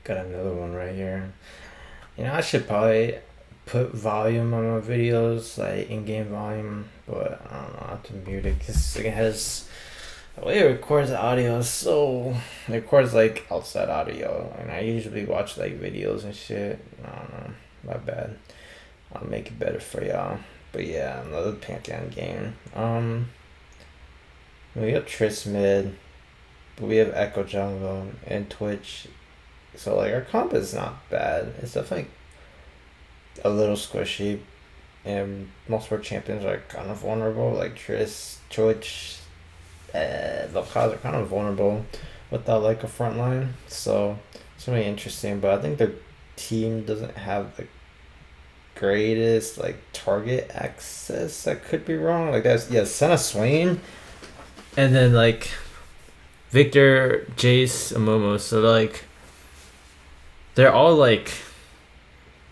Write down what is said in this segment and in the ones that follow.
Got another one right here. I should probably put volume on my videos, like in-game volume, but I don't know. I have to mute it because it has the way it records the audio. So it records like outside audio, and I usually watch like videos and shit. I don't know. My bad. I'll make it better for y'all. But yeah, another Pantheon game. We have Triss mid, but we have Echo jungle and Twitch. So like our comp is not bad. It's definitely a little squishy, and most of our champions are kind of vulnerable. Like Triss, Twitch, the cause are kind of vulnerable without like a front line. So it's really interesting. But I think the team doesn't have the greatest like target access. I could be wrong. Like that's Senna Swain, and then like Victor, Jayce, and Momo. So like they're all like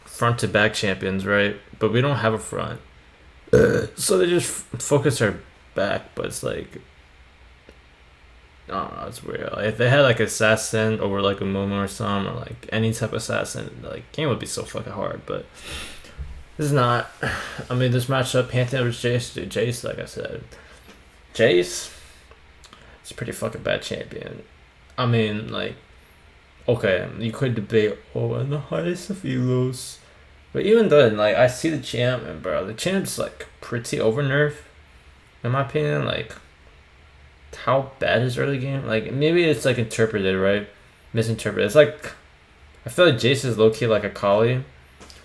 front to back champions, right? But we don't have a front. So they just focus our back, but it's like I don't know, it's weird. Like, if they had like assassin over like a Momo or some, or like any type of assassin, like game would be so fucking hard. But this is not. I mean, this matchup, Pantheon versus Jayce, dude, Jayce, like I said, Jayce, it's a pretty fucking bad champion. I mean, like, okay, you could debate, and the highest of elos. But even then, like, I see the champ, and bro, the champ's, like, pretty over nerf, in my opinion. Like, how bad is early game? Like, maybe it's, like, interpreted, right? Misinterpreted. It's like, I feel like Jayce is low-key like a Kali,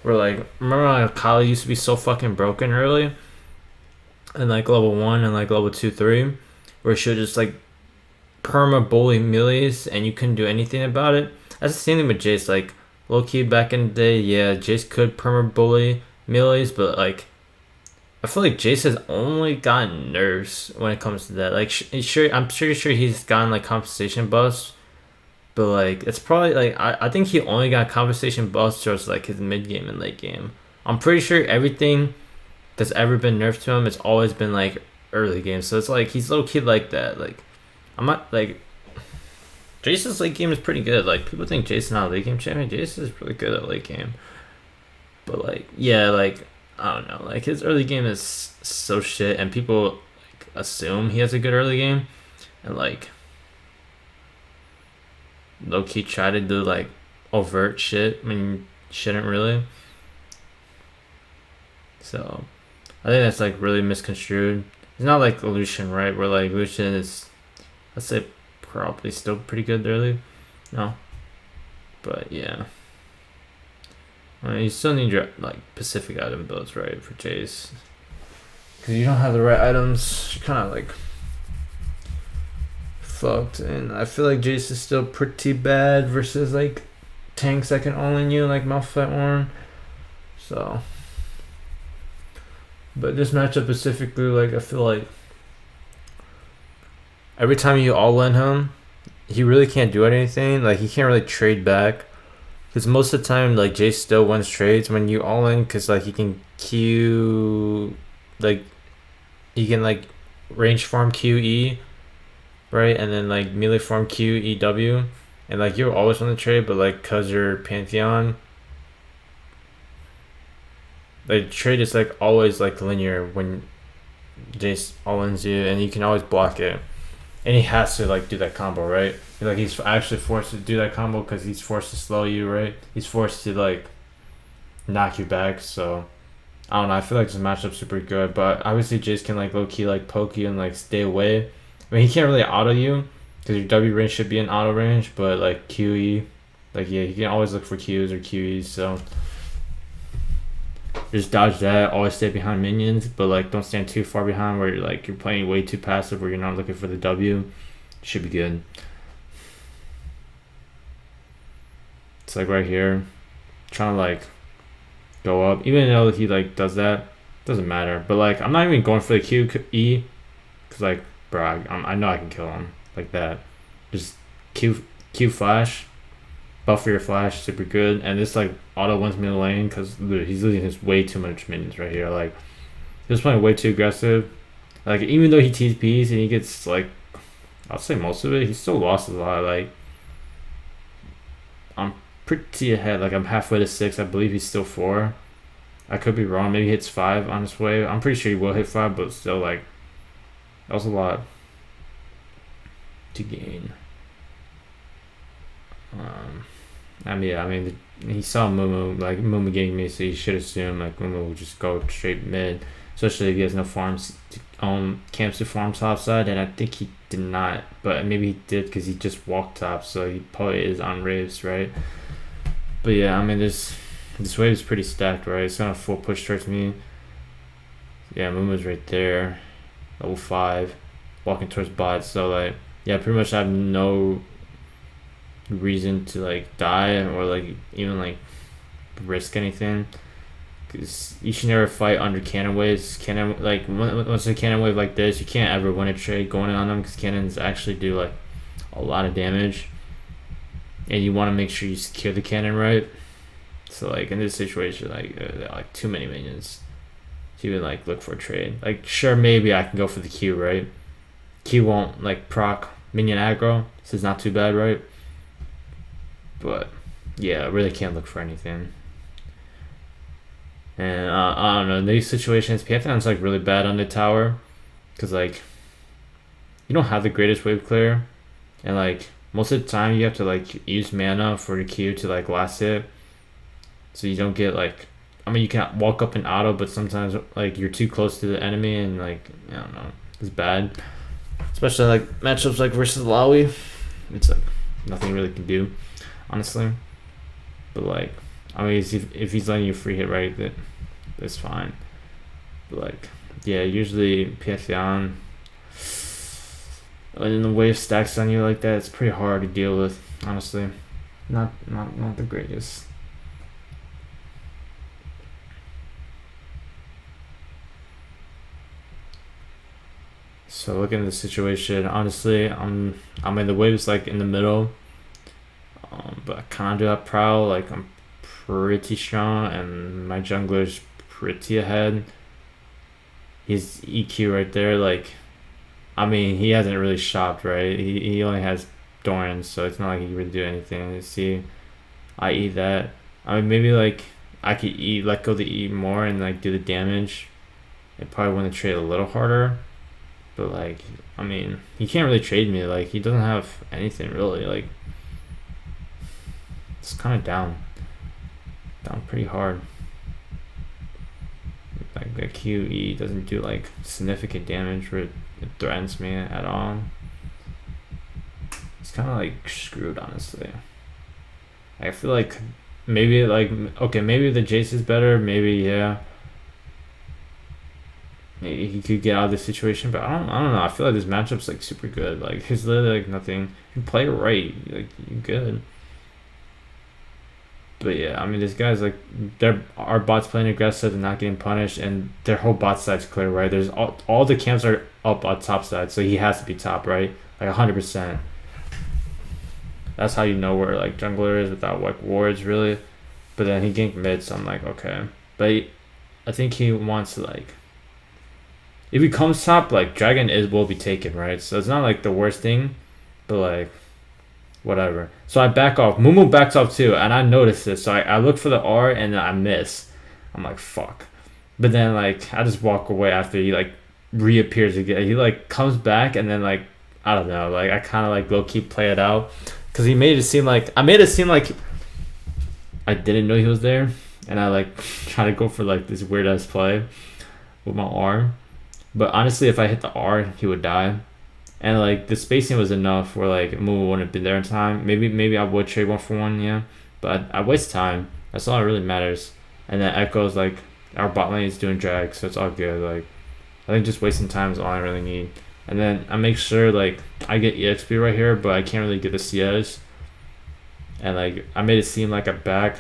where, like, remember when Kali used to be so fucking broken early? And, like, level 1 and, like, level 2, 3, where she would just, like, perma bully melees and you couldn't do anything about it. That's the same thing with Jayce. Like low key back in the day, yeah, Jayce could perma bully melees, but like I feel like Jayce has only gotten nerfs when it comes to that. Like sure, I'm pretty sure he's gotten like compensation buffs, but like it's probably like I think he only got compensation buffs towards like his mid game and late game. I'm pretty sure everything that's ever been nerfed to him, it's always been like early game. So it's like he's low key like that. Like I'm not like Jayce's late game is pretty good. Like people think Jayce's not a late game champion. Jayce is really good at late game. But like yeah, like I don't know. Like his early game is so shit, and people like assume he has a good early game, and like low key try to do like overt shit when you shouldn't really. So I think that's like really misconstrued. It's not like Lucian, right? Where like Lucian is, let's say, probably still pretty good early. No, but yeah. I mean, you still need your like Pacific item builds, right, for Jayce, because you don't have the right items. You're kind of like fucked, and I feel like Jayce is still pretty bad versus like tanks that can all in you like Malphite Warren. So, but this matchup specifically, like I feel like every time you all in him, he really can't do anything. Like he can't really trade back, because most of the time, like Jayce still wins trades when you all in, because like he can Q, like he can like range farm QE, right, and then like melee farm QEW, and like you always win the trade, but like cause you're Pantheon, the trade is like always like linear when Jayce all ins you, and you can always block it. And he has to like do that combo, right? Like he's actually forced to do that combo because he's forced to slow you, right? He's forced to like knock you back. So I don't know. I feel like this matchup's super good, but obviously Jayce can like low key like poke you and like stay away. I mean, he can't really auto you because your W range should be in auto range, but like QE, like yeah, you can always look for Qs or QEs. So just dodge that. Always stay behind minions, but like don't stand too far behind where you're playing way too passive where you're not looking for the W. Should be good. It's like right here, trying to like go up. Even though he like does that, doesn't matter. But like I'm not even going for the QE, cause like bro, I know I can kill him like that. Just Q flash. Buffer your flash, super good, and this like auto wins me the lane because he's losing his way too much minions right here. Like he was playing way too aggressive. Like even though he TPs and he gets like, I'll say most of it, he still lost a lot. Like I'm pretty ahead. Like I'm halfway to 6. I believe he's still 4. I could be wrong. Maybe he hits 5 on his way. I'm pretty sure he will hit 5, but still, like, that was a lot to gain. I mean, he saw Mumu, like, Mumu getting me, so you should assume, like, Mumu will just go straight mid, especially if he has no farms, camps to farm top side, and I think he did not, but maybe he did because he just walked top, so he probably is on raves, right? But yeah, I mean, this wave is pretty stacked, right? It's gonna full push towards me. Yeah, Mumu's right there, level 5, walking towards bot, so, like, yeah, pretty much I have no reason to like die or like even like risk anything, because you should never fight under cannon waves. Like once a cannon wave like this, you can't ever win a trade going on them, because cannons actually do like a lot of damage, and you want to make sure you secure the cannon right. So like in this situation, like too many minions to even like look for a trade. Like sure, maybe I can go for the Q, right? Q won't like proc minion aggro, so it's not too bad, right? But yeah, I really can't look for anything. And I don't know, in these situations, Pantheon's like really bad on the tower, because like you don't have the greatest wave clear, and like most of the time you have to like use mana for the Q to like last hit, so you don't get like, I mean you can walk up and auto, but sometimes like you're too close to the enemy and like I don't know, it's bad, especially like matchups like versus Lawi. It's like nothing you really can do, honestly. But like, I mean, if he's letting you free hit right, that's fine. But like, yeah, usually Pantheon, when the wave stacks on you like that, it's pretty hard to deal with, honestly. Not the greatest. So looking at the situation, honestly, I mean the wave's like in the middle. But I kind of do have prowl, like I'm pretty strong, and my jungler's pretty ahead. He's EQ right there, like, I mean, he hasn't really shopped, right? He only has Doran, so it's not like he can really do anything. You see, I eat that. I mean, maybe like I could let go the E more and like do the damage. It probably want to trade a little harder, but like, I mean, he can't really trade me. Like, he doesn't have anything really. Like, it's kind of down pretty hard. Like the QE doesn't do like significant damage where it threatens me at all. It's kind of like screwed, honestly. I feel like maybe like, okay, maybe the Jayce is better, maybe, yeah, maybe he could get out of this situation, but I don't know. I feel like this matchup's like super good. Like, he's literally like nothing. You play it right, like, you're good. But yeah, I mean, this guy's like, our bots playing aggressive and not getting punished, and their whole bot side's clear, right? There's all the camps are up on top side, so he has to be top, right? Like 100%. That's how you know where like jungler is without like wards, really. But then he ganked mid, so I'm like, okay. But I think he wants to like, if he comes top, like dragon will be taken, right? So it's not like the worst thing, but like, whatever. So I back off. Mumu backs off too, and I noticed this. So I look for the R and I miss. I'm like, fuck. But then like I just walk away after he like reappears again. He like comes back, and then like, I don't know. Like I kind of like low key play it out, because he made it seem like I didn't know he was there, and I like try to go for like this weird ass play with my R. But honestly, if I hit the R, he would die. And like the spacing was enough where like Mumu wouldn't have been there in time. Maybe I would trade 1-for-1, yeah. But I waste time. That's all that really matters. And then Echo's like, our bot lane is doing drag, so it's all good. Like, I think just wasting time is all I really need. And then I make sure like I get EXP right here, but I can't really get the CS. And like I made it seem like I'm back.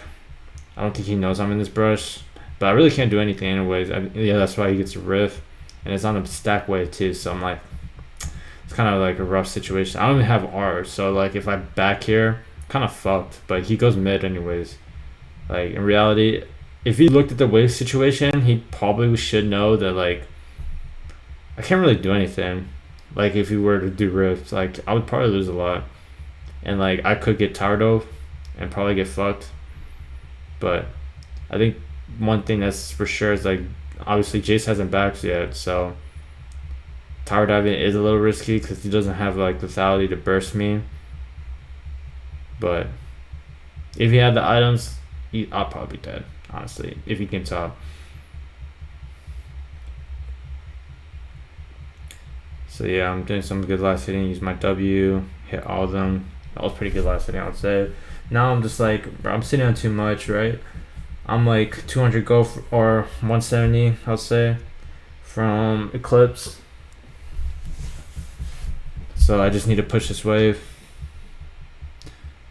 I don't think he knows I'm in this brush, but I really can't do anything anyways. Yeah, that's why he gets a riff, and it's on a stack wave too. So I'm like, it's kind of like a rough situation. I don't even have R, so like if I back here, I'm kind of fucked. But he goes mid anyways. Like in reality, if he looked at the wave situation, he probably should know that like I can't really do anything. Like if he were to do rifts, like I would probably lose a lot, and like I could get tired of. and probably get fucked. But I think one thing that's for sure is like obviously Jayce hasn't backed yet, so tower diving is a little risky because he doesn't have like lethality to burst me. But if he had the items, I'll probably be dead, honestly, if he can top. So yeah, I'm doing some good last hitting, use my W, hit all of them. That was pretty good last hitting, I would say. Now I'm just like, bro, I'm sitting on too much, right? I'm like 200 go or 170, I'll say, from Eclipse. So I just need to push this wave.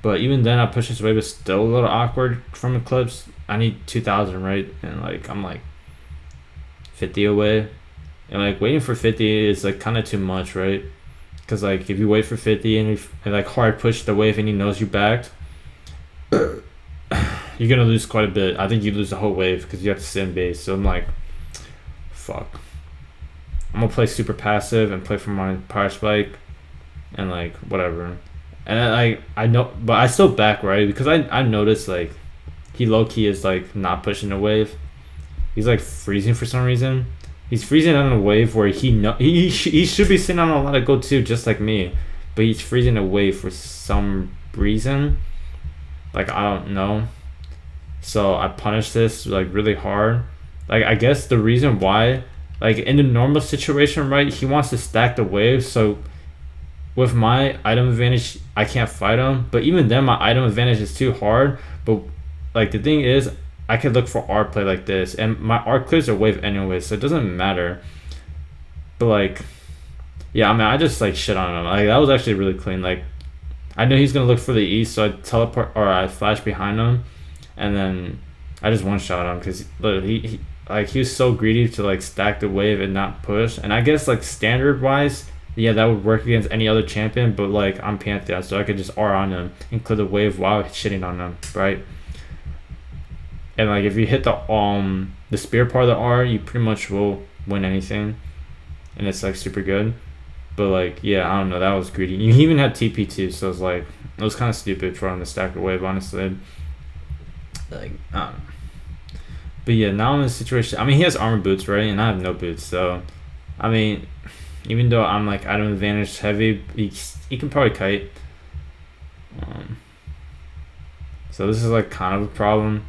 But even then, I push this wave, it's still a little awkward from Eclipse. I need 2,000, right? And like I'm like 50 away. And like waiting for 50 is like kind of too much, right? Because like if you wait for 50 and like hard push the wave and he knows you backed, you're gonna lose quite a bit. I think you lose the whole wave because you have to sit in base. So I'm like, fuck. I'm gonna play super passive and play for my power spike, and like whatever. And I know, but I still back, right? Because I noticed like he low key is like not pushing the wave. He's like freezing for some reason. He's freezing on a wave where he should be sitting on a lot of gold too, just like me, but he's freezing a wave for some reason. Like I don't know. So I punish this like really hard. Like I guess the reason why, like in the normal situation, right? He wants to stack the waves. So with my item advantage, I can't fight him. But even then, my item advantage is too hard. But like the thing is, I could look for R play like this, and my R clears a wave anyway, so it doesn't matter. But like, yeah, I mean, I just like shit on him. Like that was actually really clean. Like, I knew he's gonna look for the east, so I teleport or I flash behind him, and then I just one shot him because he was so greedy to like stack the wave and not push. And I guess like standard wise, yeah, that would work against any other champion. But like I'm Pantheon, so I could just R on him and clear the wave while shitting on him, right? And like if you hit the spear part of the R, you pretty much will win anything, and it's like super good. But like yeah, I don't know, that was greedy. You even had TP too, so it's like it was kind of stupid for him to stack the wave, honestly. Like I don't know. But yeah, now I'm in a situation. I mean, he has armor boots, right, and I have no boots, so I mean, even though I'm like item advantage heavy, he can probably kite. So this is like kind of a problem.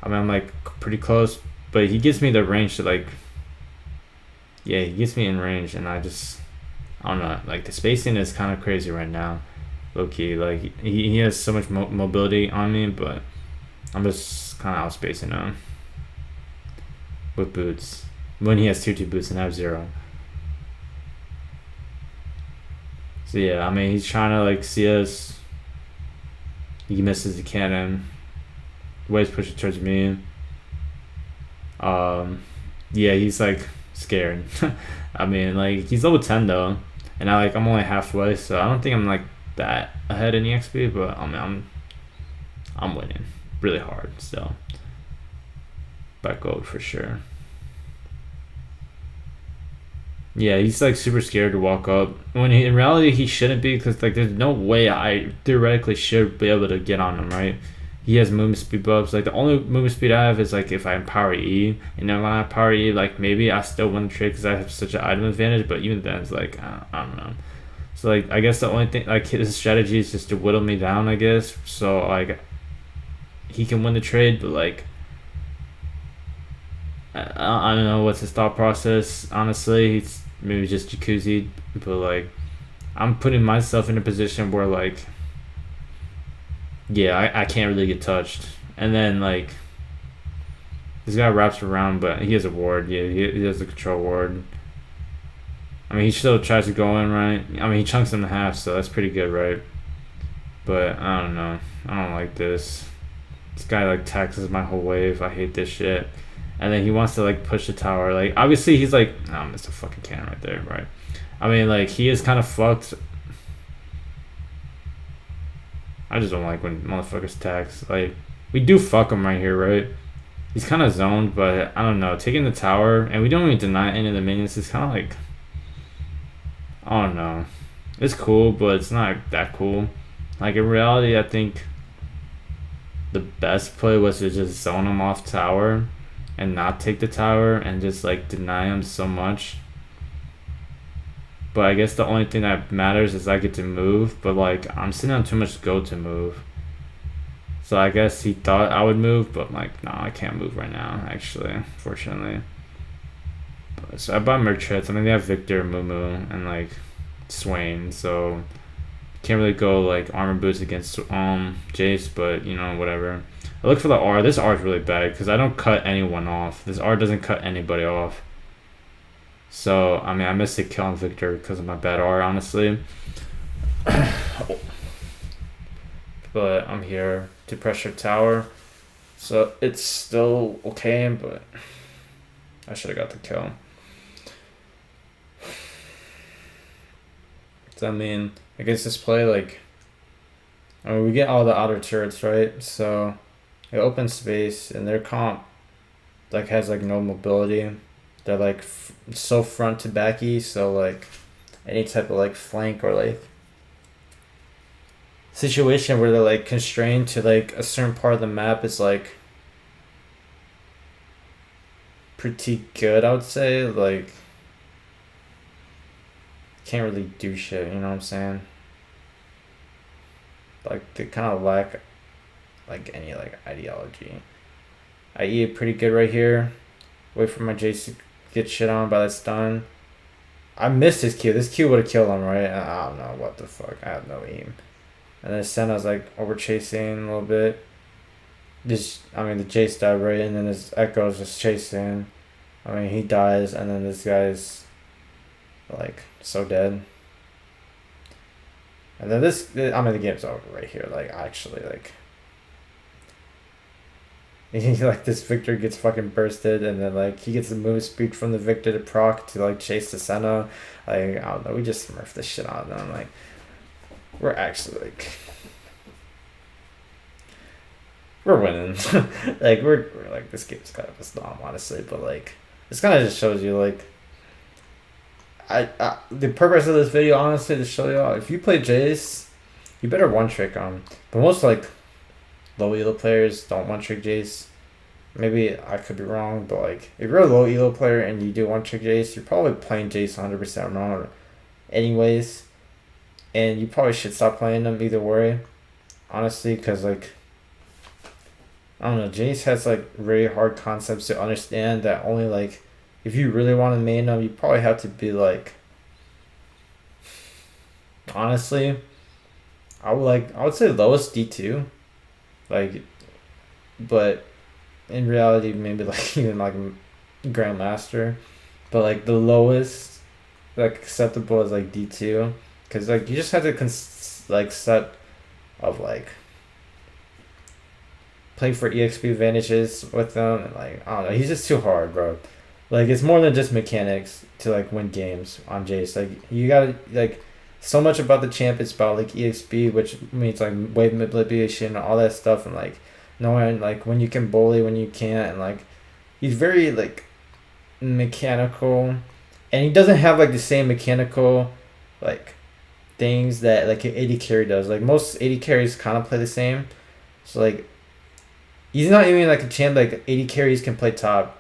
I mean, I'm like pretty close, but he gets me the range to like, yeah, he gets me in range, and I don't know, like the spacing is kind of crazy right now, low key. Like he has so much mobility on me, but I'm just kind of outspacing him with boots when he has 2 boots and I have 0. So yeah, I mean, he's trying to like see us. He misses the cannon. Waves pushing towards me. Yeah, he's like scared. I mean, like he's level 10 though, and I'm only halfway, so I don't think I'm like that ahead in EXP, but I mean, I'm winning really hard still. By gold for sure. Yeah, he's like super scared to walk up when in reality he shouldn't be, because like there's no way I theoretically should be able to get on him, right? He has movement speed buffs. Like the only movement speed I have is like if I power E, and then when I power E, like maybe I still win the trade because I have such an item advantage. But even then, it's like I don't know. So like I guess the only thing, like his strategy is just to whittle me down, I guess. So like he can win the trade, but like I don't know what's his thought process. Honestly, he's maybe just jacuzzi, but like I'm putting myself in a position where like, yeah, I can't really get touched. And then like this guy wraps around, but he has a ward. Yeah, he has a control ward. I mean, he still tries to go in, right? I mean, he chunks him in half, so that's pretty good, right? But I don't know. I don't like this. This guy like taxes my whole wave. I hate this shit. And then he wants to like push the tower. Like obviously he's like, oh, it's a fucking cannon right there, right? I mean, like he is kind of fucked. I just don't like when motherfuckers tax. Like we do fuck him right here, right? He's kind of zoned, but I don't know. Taking the tower, and we don't even deny any of the minions. It's kind of like, I don't know. It's cool, but it's not that cool. Like in reality, I think the best play was to just zone him off tower and not take the tower and just like deny him so much. But I guess the only thing that matters is I get to move, but like I'm sitting on too much go to move. So I guess he thought I would move, but like no, I can't move right now, actually, fortunately. So I bought Merchants. I think they have Victor, Mumu, and like Swain, so can't really go like armor boots against Jayce, but you know, whatever. I look for the R. This R is really bad because I don't cut anyone off. This R doesn't cut anybody off. So I mean, I missed a kill on Victor because of my bad R, honestly. But I'm here to pressure tower, so it's still okay. But I should have got the kill. So I mean, against this play, like, I mean, we get all the outer turrets, right? So it opens space, and their comp like has like no mobility. They're like so front to backy, so like any type of like flank or like situation where they're like constrained to like a certain part of the map is like pretty good, I would say. Like, can't really do shit, you know what I'm saying? Like, they kind of lack like any like ideology. I eat pretty good right here. Wait for my Jayce to get shit on, but that's done. I missed his Q. This Q would have killed him, right? I don't know what the fuck. I have no aim. And then Senna's like over chasing a little bit. Just, I mean, the Jayce died, right? And then his Echo's just chasing. I mean, he dies, and then this guy's like so dead. And then this, I mean, the game's over right here. Like, actually, like, like this Victor gets fucking bursted, and then like he gets the move speed from the Victor to proc to like chase the Senna. Like, I don't know, we just smurfed the shit out of them. Like, we're actually like, we're winning. Like, we're like, this game's kind of a stomp, honestly, but like, this kind of just shows you like, I the purpose of this video, honestly, to show y'all, if you play Jayce, you better one trick on. But most like low elo players don't one trick Jayce. Maybe I could be wrong, but like if you're a low elo player and you do one trick Jayce, you're probably playing Jayce 100% wrong, anyways. And you probably should stop playing them either way, honestly, because like, I don't know, Jayce has like very hard concepts to understand that only like, if you really want to main them, you probably have to be like, honestly, I would say lowest D2, like, but in reality maybe like even like Grandmaster, but like the lowest like acceptable is like D2, because like you just have to like set of like play for EXP advantages with them, and like I don't know, he's just too hard, bro. Like, it's more than just mechanics to like win games on Jayce. Like, you gotta like, so much about the champ is about like EXP, which means like wave manipulation, all that stuff, and like knowing like when you can bully, when you can't, and like he's very like mechanical, and he doesn't have like the same mechanical like things that like an AD carry does. Like, most AD carries kind of play the same, so like he's not even like a champ like AD carries can play top,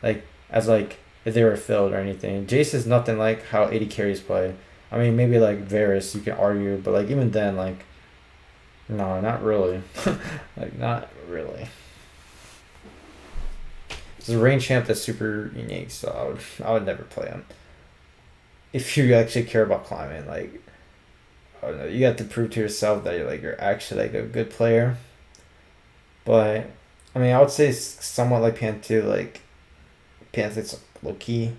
like, as like if they were filled or anything. Jayce is nothing like how AD carries play. I mean, maybe like Varus you can argue, but like even then, like, no, not really. Like, not really. It's a range champ that's super unique, so I would never play him. If you actually care about climbing, like, I don't know, you got to prove to yourself that you're actually like a good player. But I mean, I would say somewhat like Pantheon, like Pantheon's low key,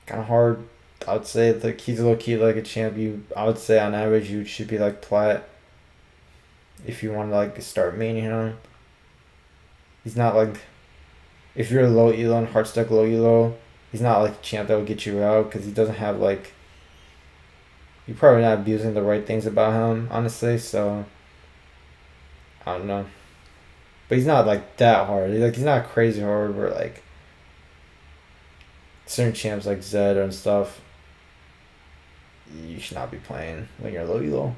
kind of hard. I would say like he's low key like a champ. I would say on average you should be like plat if you want to like start maining him. He's not like, if you're a low elo and hard stuck low elo, he's not like a champ that will get you out, because he doesn't have like, you're probably not abusing the right things about him, honestly. So I don't know, but he's not like that hard. He's not crazy hard where like certain champs like Zed and stuff you should not be playing when you're low elo,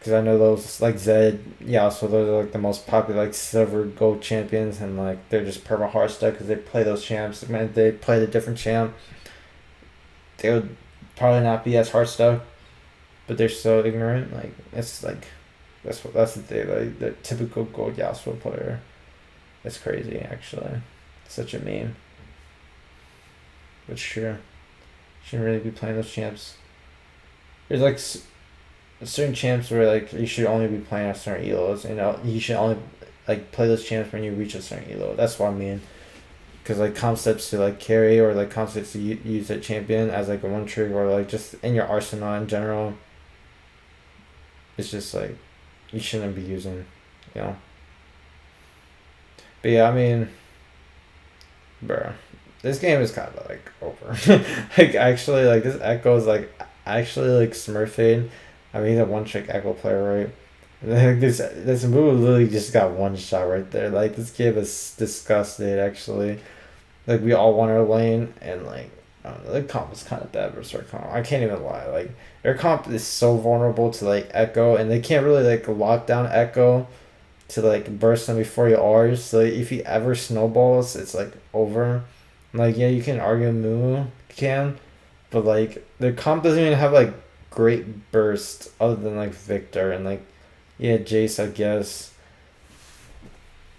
because I know those like Zed, yeah. So those are like the most popular like silver gold champions, and like they're just perma hard stuff because they play those champs. Man, they play the different champ. They would probably not be as hard stuff, but they're so ignorant. Like it's like that's the thing. Like the typical gold Yasuo player. It's crazy actually. Such a meme. But sure, shouldn't really be playing those champs. There's like certain champs where like you should only be playing at certain elos. You know, you should only like play those champs when you reach a certain elo. That's what I mean. Because like concepts to like carry or like concepts to use that champion as like a one trick or like just in your arsenal in general. It's just like you shouldn't be using, you know. But yeah, I mean, bro, this game is kind of like over. Like actually, like this Echo is like actually like smurfing. I mean, he's a one trick Echo player, right? And then this move literally just got one shot right there. Like this game is disgusting. Actually, like we all won our lane, and like I don't know, the comp is kind of bad versus our comp. I can't even lie. Like their comp is so vulnerable to like Echo, and they can't really like lock down Echo to like burst them before you ours. So if he ever snowballs, it's like over. Like yeah, you can argue Moo can, but like the comp doesn't even have like great burst other than like Victor and like yeah Jayce I guess.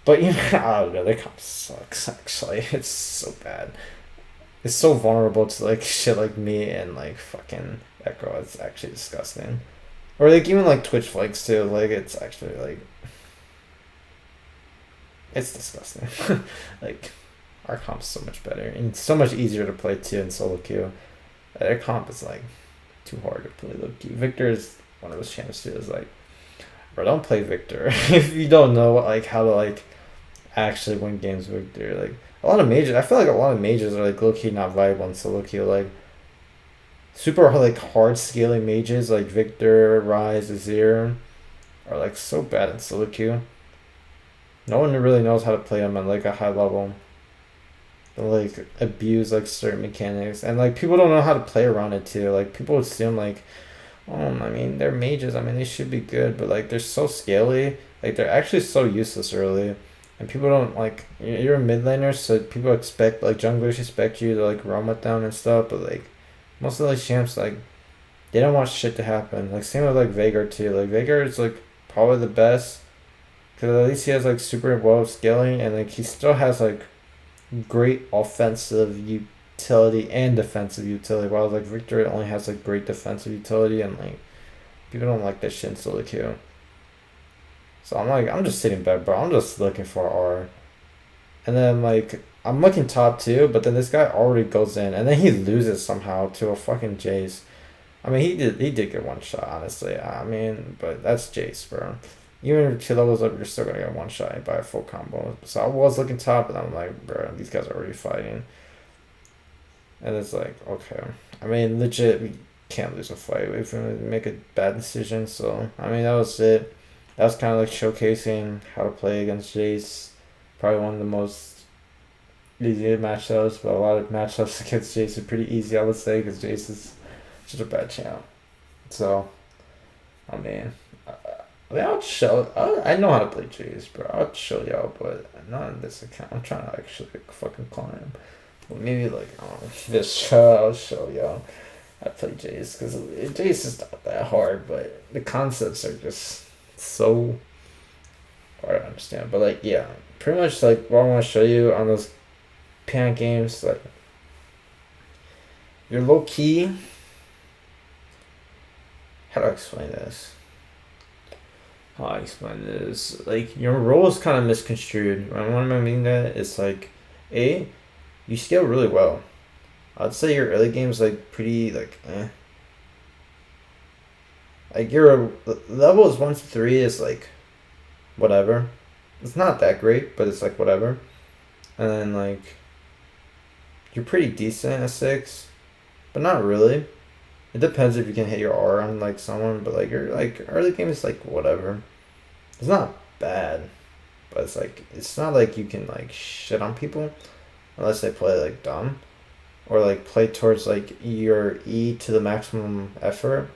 But you know, I don't know, their comp sucks actually. It's so bad. It's so vulnerable to like shit like me and like fucking Echo. It's actually disgusting. Or like even like Twitch flags too. Like it's actually like it's disgusting. Like our comp's so much better and it's so much easier to play too in solo queue. Their comp is like too hard to play low queue. Victor is one of those champs too. Is like, bro, don't play Victor if you don't know like how to like actually win games with Victor. Like a lot of mages, I feel like a lot of mages are like low key not viable in solo queue. Like super like hard scaling mages like Victor, Rise, Azir are like so bad in solo queue. No one really knows how to play them at like a high level. They like abuse like certain mechanics, and like people don't know how to play around it too. Like people assume like, I mean they're mages. I mean they should be good, but like they're so scaly. Like they're actually so useless early, and people don't like. You're a mid laner, so people expect like junglers expect you to like roam with them and stuff. But like most of these champs like they don't want shit to happen. Like same with like Veigar too. Like Veigar is like probably the best because at least he has like super well scaling, and like he still has like great offensive utility and defensive utility. While like Victor only has like great defensive utility, and like people don't like that shit in solo queue. So I'm like, I'm just sitting back, bro. I'm just looking for R, and then like I'm looking top too, but then this guy already goes in, and then he loses somehow to a fucking Jayce. I mean, he did get one shot, honestly. I mean, but that's Jayce, bro. Even if 2 levels up, you're still gonna get one shot by a full combo. So I was looking top, and I'm like, bro, these guys are already fighting. And it's like, okay. I mean, legit, we can't lose a fight if we make a bad decision. So, I mean, that was it. That was kind of like showcasing how to play against Jayce. Probably one of the most easy matchups, but a lot of matchups against Jayce are pretty easy, I would say, because Jayce is such a bad champ. So, I mean, I'll show. I know how to play Jayce, bro. I'll show y'all, but not in this account. I'm trying to actually like, fucking climb. Well, maybe like this show. I'll show y'all. I play Jayce because Jayce is not that hard, but the concepts are just so hard to understand. But like, yeah, pretty much like what I want to show you on those Pantheon games, like you're low key. How do I explain this? How I explain this? Like your role is kind of misconstrued. What I mean that it's like, you scale really well. I'd say your early game's like pretty like Like your levels 1 to 3 is like whatever. It's not that great, but it's like whatever. And then like you're pretty decent at 6, but not really. It depends if you can hit your R on like someone, but like your like early game is like whatever. It's not bad, but it's like it's not like you can like shit on people unless they play like dumb or like play towards like your E to the maximum effort.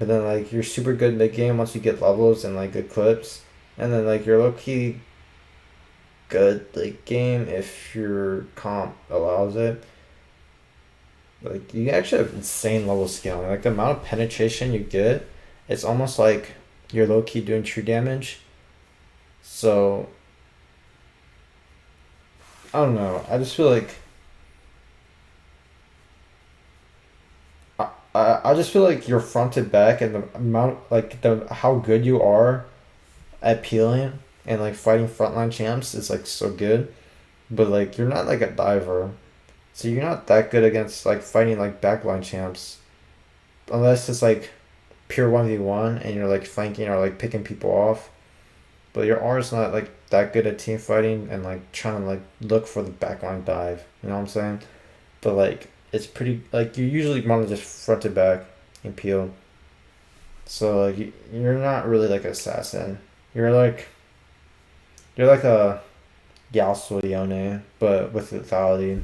but then like you're super good mid game once you get levels and like good clips, and then like you're low key good late game if your comp allows it. Like you actually have insane level scaling. Like the amount of penetration you get, it's almost like you're low key doing true damage. So I don't know. I just feel like I just feel like your front to back and the amount like the how good you are at peeling and like fighting frontline champs is like so good. But like you're not like a diver. So you're not that good against like fighting like backline champs. Unless it's like pure 1v1 and you're like flanking or like picking people off. But your R is not like that good at team fighting and like trying to like look for the backline dive. You know what I'm saying? But like it's pretty like you usually want to just front to back and peel. So like you're not really like an assassin. You're like a Yasuo but with lethality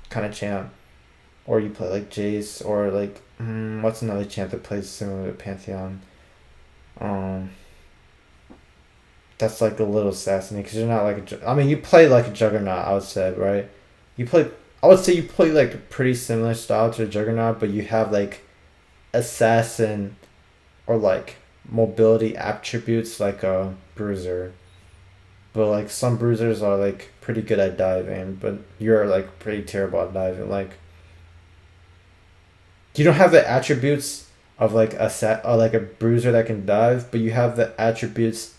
kind of champ. Or you play like Jayce or like what's another champ that plays similar to Pantheon? Um, that's like a little assassiny because you're not like I mean you play like a Juggernaut. I would say right. You play. I would say you play like a pretty similar style to a Juggernaut, but you have like assassin or like mobility attributes like a bruiser. But like some bruisers are like pretty good at diving, but you're like pretty terrible at diving. Like you don't have the attributes of like a set or like a bruiser that can dive, but you have the attributes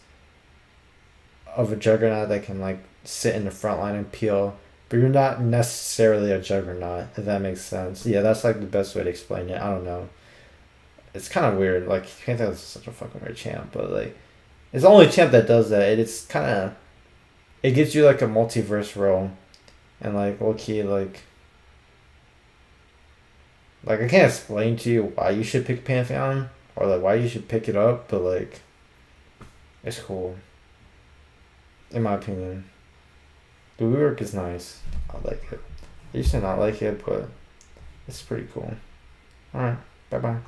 of a Juggernaut that can like sit in the front line and peel. But you're not necessarily a Juggernaut, if that makes sense. Yeah, that's like the best way to explain it. I don't know. It's kind of weird. Like Pantheon is such a fucking weird champ, but like it's the only champ that does that. It's kind of it gives you like a multiverse role, and like okay, like I can't explain to you why you should pick Pantheon or like why you should pick it up, but like it's cool, in my opinion. The rework is nice. I like it. I used to not like it, but it's pretty cool. Alright, bye bye.